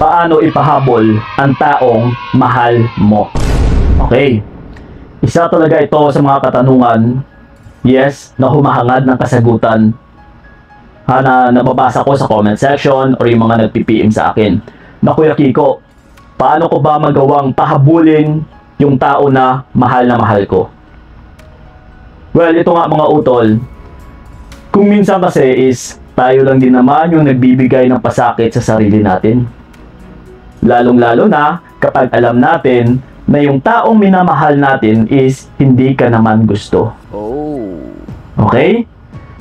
paano ipahabol ang taong mahal mo. Okay. Isa talaga ito sa mga katanungan, yes, na humahangad ng kasagutan na nababasa ko sa comment section or yung mga nagpi-PM sa akin. Na Kuya Kiko, paano ko ba magawang pahabulin yung tao na mahal ko? Well, ito nga mga utol, kung minsan kasi is tayo lang din naman yung nagbibigay ng pasakit sa sarili natin. Lalong-lalo na kapag alam natin na yung taong minamahal natin is hindi ka naman gusto. Okay?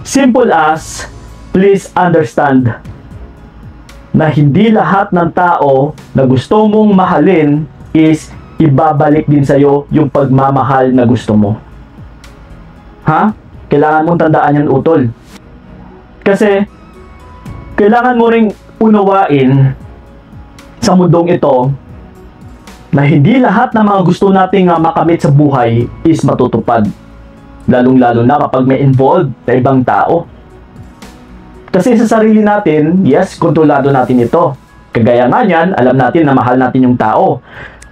Simple as, please understand na hindi lahat ng tao na gusto mong mahalin is ibabalik din sa'yo yung pagmamahal na gusto mo. Ha? Kailangan mong tandaan yan, utol. Kasi, kailangan mo ring unawain sa mundong ito na hindi lahat ng mga gusto nating makamit sa buhay is matutupad. Lalong-lalo na kapag may involved na ibang tao. Kasi sa sarili natin, yes, kontrolado natin ito. Kagaya nga niyan, alam natin na mahal natin yung tao.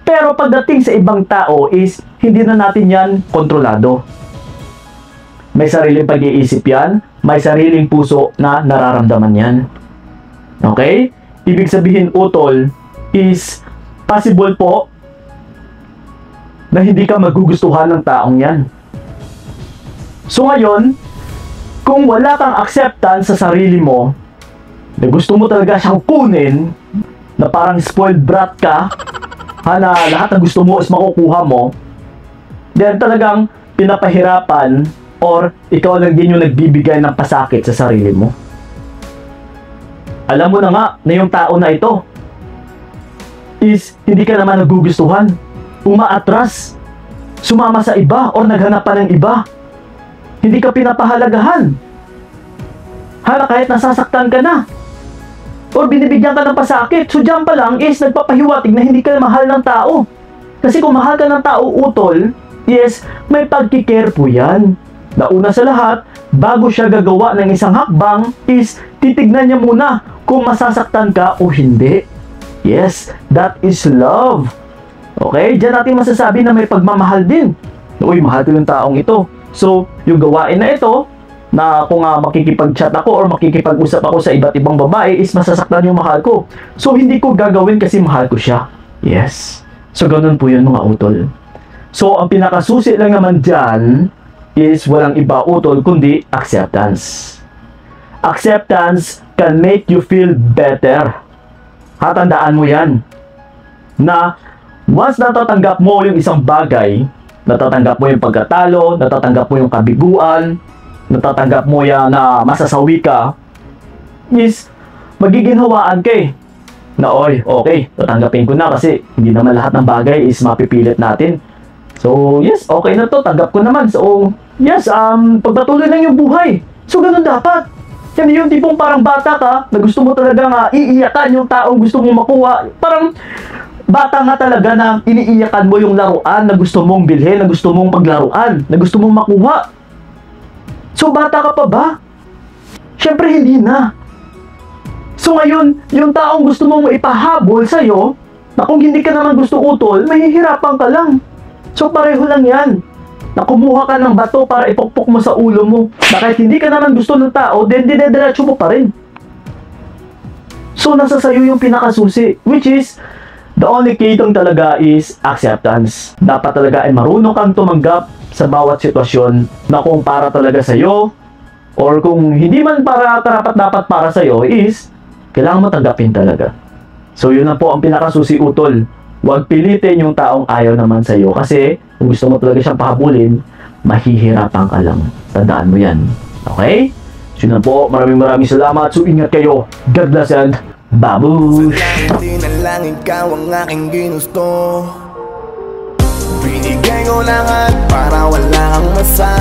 Pero pagdating sa ibang tao is hindi na natin yan kontrolado. May sariling pag-iisip yan, may sariling puso na nararamdaman yan. Okay? Ibig sabihin, utol, is possible po na hindi ka magugustuhan ng taong yan. So ngayon, kung wala kang acceptance sa sarili mo, na gusto mo talaga siyang kunin, na parang spoiled brat ka, na lahat ng gusto mo is makukuha mo, then talagang pinapahirapan or ikaw lang din yung nagbibigay ng pasakit sa sarili mo. Alam mo na nga na yung tao na ito is hindi ka naman nagugustuhan, umaatras, sumama sa iba or naghanap pa ng iba. Hindi ka pinapahalagahan. Kahit nasasaktan ka na or binibigyan ka ng pasakit, so dyan pa lang is nagpapahiwatig na hindi ka mahal ng tao. Kasi kung mahal ka ng tao, utol, yes, may pagkikare po yan. Nauna sa lahat, bago siya gagawa ng isang hakbang is titignan niya muna kung masasaktan ka o hindi. Yes, that is love. Okay, dyan natin masasabi na may pagmamahal din. Uy, mahal ko yung taong ito. So, yung gawain na ito, na kung makikipag-chat ako or makikipag-usap ako sa iba't ibang babae is masasaktan yung mahal ko. So, hindi ko gagawin kasi mahal ko siya. Yes. So, ganun po yun mga utol. So, ang pinakasusi lang naman dyan is walang iba, utol, kundi acceptance. Acceptance can make you feel better. Tandaan mo yan. Na once natatanggap mo yung isang bagay, natatanggap mo yung pagkatalo, natatanggap mo yung kabiguan, natatanggap mo yan na masasawi ka, is magiginhawaan ka eh. Na oy, okay, tatanggapin ko na kasi hindi naman lahat ng bagay is mapipilit natin. So, yes, okay na to, tanggap ko naman. So, yes, pagpatuloy lang yung buhay. So, ganun dapat. Yan yung tipong parang bata ka, na gusto mo talaga iiyakan yung taong gusto mong makuha. Parang bata nga talaga na iniiyakan mo yung laruan na gusto mong bilhin, na gusto mong paglaruan, na gusto mong makuha. So, bata ka pa ba? Siyempre, hindi na. So, ngayon, yung taong gusto mong ipahabol sa'yo, na kung hindi ka naman gusto utol, mahihirapan ka lang. So, pareho lang yan. Na kumuha ka ng bato para ipukpok mo sa ulo mo. Na kahit hindi ka naman gusto ng tao, then dinediretso mo pa rin. So, nasa sayo yung pinakasusi. Which is, the only key lang talaga is acceptance. Dapat talaga ay marunong kang tumanggap sa bawat sitwasyon na kung para talaga sa'yo or kung hindi man para karapat-dapat para sa'yo is kailangan mo tanggapin talaga. So, yun na po ang pinakasusi, utol. Huwag pilitin yung taong ayaw naman sa'yo kasi kung gusto mo talaga siyang pahabulin, mahihirapan ka lang. Tandaan mo yan. Okay? So yun na po. Maraming salamat. So ingat kayo. God bless and babush! Hindi na lang ikaw ang aking ginusto. Binigay ko lahat para wala kang masama.